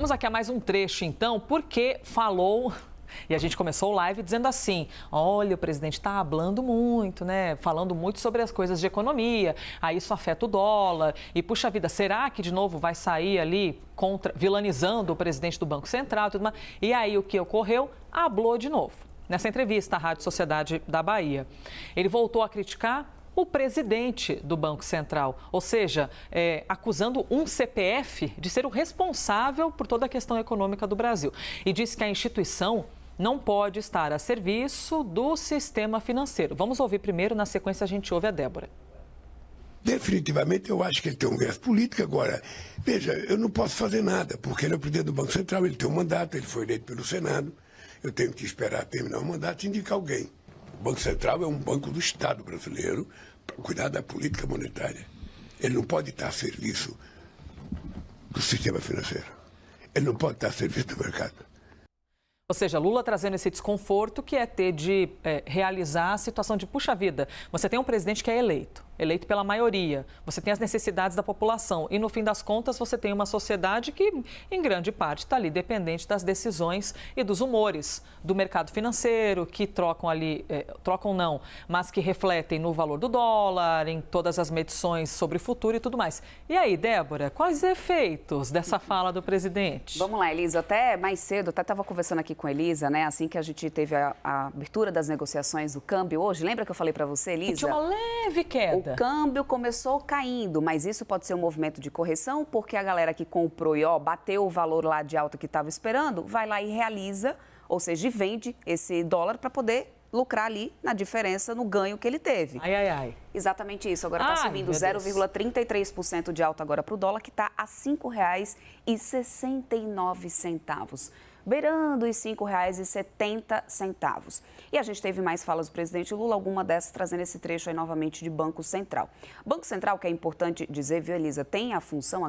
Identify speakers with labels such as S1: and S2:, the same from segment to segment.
S1: Vamos aqui a mais um trecho, então, porque falou... E a gente começou o live dizendo assim, olha, o presidente está hablando muito, né? Falando muito sobre as coisas de economia, aí isso afeta o dólar. E, puxa vida, será que de novo vai sair ali vilanizando o presidente do Banco Central e tudo mais? E aí o que ocorreu? Hablou de novo. Nessa entrevista à Rádio Sociedade da Bahia. Ele voltou a criticar o presidente do Banco Central, ou seja, acusando um CPF de ser o responsável por toda a questão econômica do Brasil. E disse que a instituição não pode estar a serviço do sistema financeiro. Vamos ouvir primeiro, na sequência a gente ouve a Débora.
S2: Definitivamente eu acho que ele tem um viés político agora. Veja, eu não posso fazer nada, porque ele é o presidente do Banco Central, ele tem um mandato, ele foi eleito pelo Senado. Eu tenho que esperar terminar o mandato e indicar alguém. O Banco Central é um banco do Estado brasileiro para cuidar da política monetária. Ele não pode estar a serviço do sistema financeiro. Ele não pode estar a serviço do mercado.
S1: Ou seja, Lula trazendo esse desconforto que é ter de realizar a situação de, puxa vida, você tem um presidente que é eleito pela maioria, você tem as necessidades da população e, no fim das contas, você tem uma sociedade que, em grande parte, está ali dependente das decisões e dos humores do mercado financeiro, que trocam ali, trocam não, mas que refletem no valor do dólar, em todas as medições sobre o futuro e tudo mais. E aí, Débora, quais efeitos dessa fala do presidente?
S3: Vamos lá, Elisa, até mais cedo, até estava conversando aqui com a Elisa, né, assim que a gente teve a abertura das negociações do câmbio hoje, lembra que eu falei para você, Elisa?
S1: Tinha uma leve queda.
S3: O câmbio começou caindo, mas isso pode ser um movimento de correção, porque a galera que comprou e bateu o valor lá de alta que estava esperando, vai lá e realiza, ou seja, vende esse dólar para poder lucrar ali na diferença, no ganho que ele teve.
S1: Ai, ai, ai.
S3: Exatamente isso. Agora está subindo 0,33% de alta agora para o dólar, que está a R$ 5,69. Beirando os R$ 5,70. E a gente teve mais falas do presidente Lula, alguma dessas trazendo esse trecho aí novamente de Banco Central. Banco Central, que é importante dizer, viu, Elisa, tem a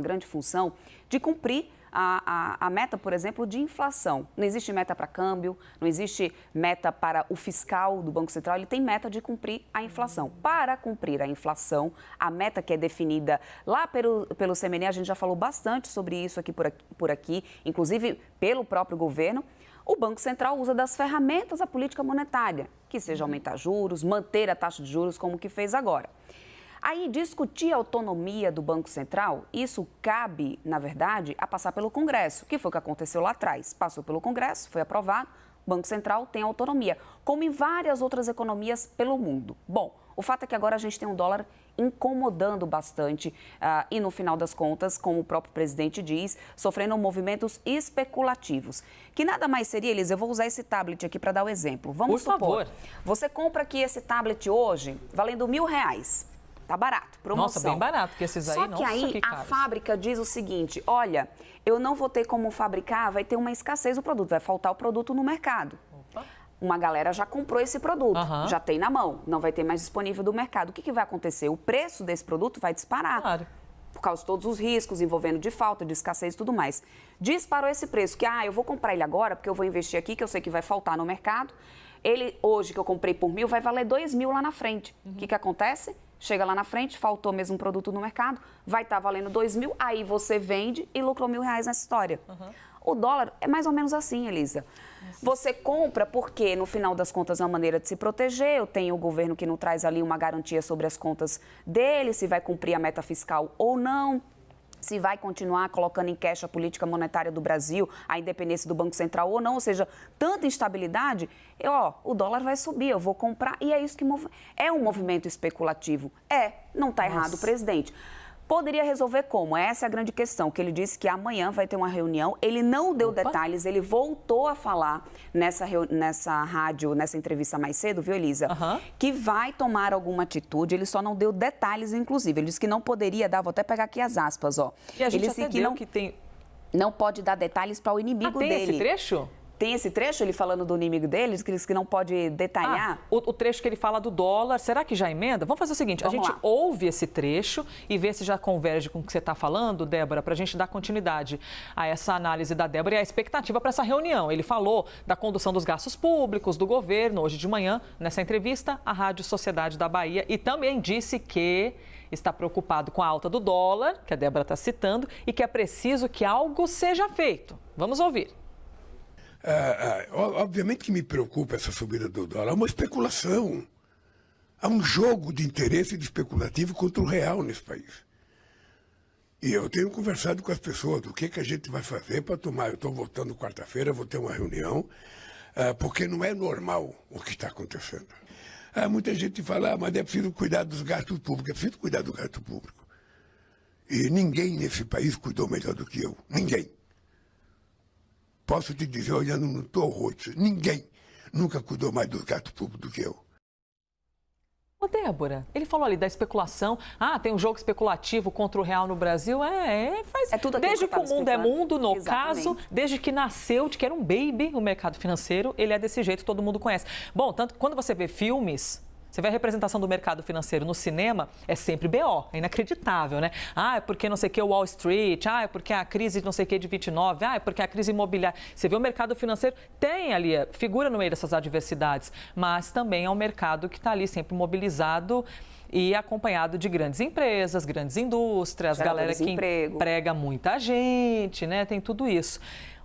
S3: grande função de cumprir a meta, por exemplo, de inflação. Não existe meta para câmbio, não existe meta para o fiscal do Banco Central, ele tem meta de cumprir a inflação. Para cumprir a inflação, a meta que é definida lá pelo CMN, a gente já falou bastante sobre isso aqui por aqui, inclusive pelo próprio governo, o Banco Central usa das ferramentas da política monetária, que seja aumentar juros, manter a taxa de juros como que fez agora. Aí, discutir a autonomia do Banco Central, isso cabe, na verdade, a passar pelo Congresso, que foi o que aconteceu lá atrás. Passou pelo Congresso, foi aprovado, o Banco Central tem autonomia, como em várias outras economias pelo mundo. Bom, o fato é que agora a gente tem um dólar incomodando bastante e, no final das contas, como o próprio presidente diz, sofrendo movimentos especulativos. Que nada mais seria, Elisa, eu vou usar esse tablet aqui para dar o exemplo. Vamos supor,
S1: por favor.
S3: Você compra aqui esse tablet hoje, valendo R$1.000. Tá barato, promoção.
S1: Nossa, bem barato, porque esses aí,
S3: Só que aí a fábrica diz o seguinte, olha, eu não vou ter como fabricar, vai ter uma escassez do produto, vai faltar o produto no mercado. Opa. Uma galera já comprou esse produto, já tem na mão, não vai ter mais disponível do mercado. O que vai acontecer? O preço desse produto vai disparar. Claro. Por causa de todos os riscos envolvendo de falta, de escassez e tudo mais. Disparou esse preço, que eu vou comprar ele agora, porque eu vou investir aqui, que eu sei que vai faltar no mercado. Ele, hoje, que eu comprei por R$1.000, vai valer R$2.000 lá na frente. O que acontece? Chega lá na frente, faltou mesmo um produto no mercado, vai estar valendo R$2.000, aí você vende e lucrou R$1.000 nessa história. O dólar é mais ou menos assim, Elisa. Você compra porque, no final das contas, é uma maneira de se proteger. Eu tenho o governo que não traz ali uma garantia sobre as contas dele, se vai cumprir a meta fiscal ou não. Se vai continuar colocando em queixa a política monetária do Brasil, a independência do Banco Central ou não, ou seja, tanta instabilidade, o dólar vai subir, eu vou comprar, e é isso que é um movimento especulativo. Não está errado o presidente. Poderia resolver como? Essa é a grande questão, que ele disse que amanhã vai ter uma reunião, ele não deu detalhes, ele voltou a falar nessa rádio, nessa entrevista mais cedo, viu, Elisa? Que vai tomar alguma atitude, ele só não deu detalhes, inclusive, ele disse que não poderia dar, vou até pegar aqui as aspas,
S1: E a gente
S3: ele disse
S1: que não
S3: pode dar detalhes para o inimigo
S1: tem
S3: dele.
S1: Esse trecho?
S3: Tem esse trecho, ele falando do inimigo deles, que não pode detalhar?
S1: O trecho que ele fala do dólar, será que já emenda? Vamos fazer o seguinte,
S3: Vamos
S1: a gente
S3: lá.
S1: ouve esse trecho e vê se já converge com o que você está falando, Débora, para a gente dar continuidade a essa análise da Débora e a expectativa para essa reunião. Ele falou da condução dos gastos públicos do governo hoje de manhã, nessa entrevista à Rádio Sociedade da Bahia, e também disse que está preocupado com a alta do dólar, que a Débora está citando, e que é preciso que algo seja feito. Vamos ouvir.
S2: Obviamente que me preocupa essa subida do dólar. É uma especulação. Há um jogo de interesse especulativo contra o real nesse país. E eu tenho conversado com as pessoas do que a gente vai fazer para tomar. Eu estou voltando quarta-feira, vou ter uma reunião, porque não é normal o que está acontecendo. Muita gente fala, mas é preciso cuidar dos gastos públicos. É preciso cuidar do gasto público. E ninguém nesse país cuidou melhor do que eu. Ninguém. Posso te dizer, olhando no teu rosto, ninguém nunca cuidou mais do gasto público do que eu.
S1: Ô, Débora, ele falou ali da especulação. Tem um jogo especulativo contra o real no Brasil. Faz.
S3: É tudo aquilo
S1: desde que o mundo é mundo, no
S3: Exatamente.
S1: caso, desde que nasceu, de que era um baby, o mercado financeiro, ele é desse jeito, todo mundo conhece. Bom, tanto que quando você vê filmes, você vê a representação do mercado financeiro no cinema, é sempre BO, é inacreditável, né? É porque não sei o que, Wall Street, é porque a crise não sei o que de 29, é porque a crise imobiliária. Você vê o mercado financeiro, tem ali, figura no meio dessas adversidades, mas também é um mercado que está ali sempre mobilizado e acompanhado de grandes empresas, grandes indústrias, galera que emprega muita gente, né? Tem tudo isso.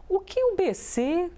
S1: O que o BC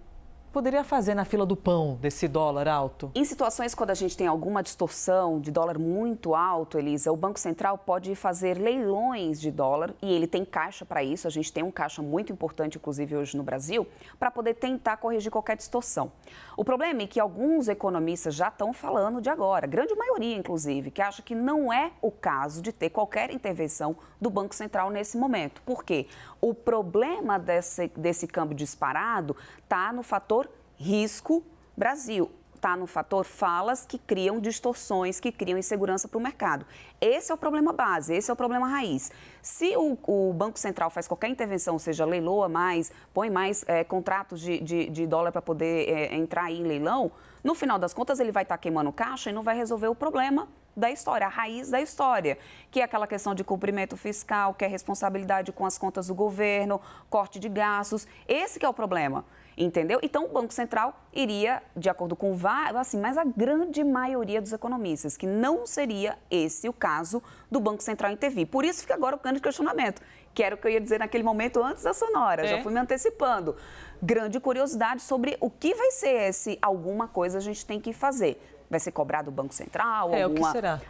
S1: poderia fazer na fila do pão desse dólar alto?
S3: Em situações quando a gente tem alguma distorção de dólar muito alto, Elisa, o Banco Central pode fazer leilões de dólar e ele tem caixa para isso. A gente tem um caixa muito importante, inclusive hoje no Brasil, para poder tentar corrigir qualquer distorção. O problema é que alguns economistas já estão falando de agora, grande maioria inclusive, que acha que não é o caso de ter qualquer intervenção do Banco Central nesse momento. Por quê? O problema desse câmbio disparado está no fator risco Brasil, está no fator falas que criam distorções, que criam insegurança para o mercado. Esse é o problema base, esse é o problema raiz. Se o Banco Central faz qualquer intervenção, ou seja, leiloa mais, põe mais contratos de dólar para poder entrar aí em leilão, no final das contas ele vai estar queimando caixa e não vai resolver o problema da história, a raiz da história, que é aquela questão de cumprimento fiscal, que é responsabilidade com as contas do governo, corte de gastos, esse que é o problema. Entendeu? Então, o Banco Central iria, de acordo com vários, mas a grande maioria dos economistas, que não seria esse o caso do Banco Central intervir. Por isso fica agora o grande questionamento, que era o que eu ia dizer naquele momento antes da sonora, já fui me antecipando. Grande curiosidade sobre o que vai ser esse alguma coisa a gente tem que fazer. Vai ser cobrado do Banco Central?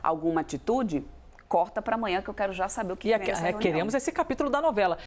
S3: Alguma atitude? Corta para amanhã que eu quero já saber o que vem nessa reunião.
S1: Queremos esse capítulo da novela.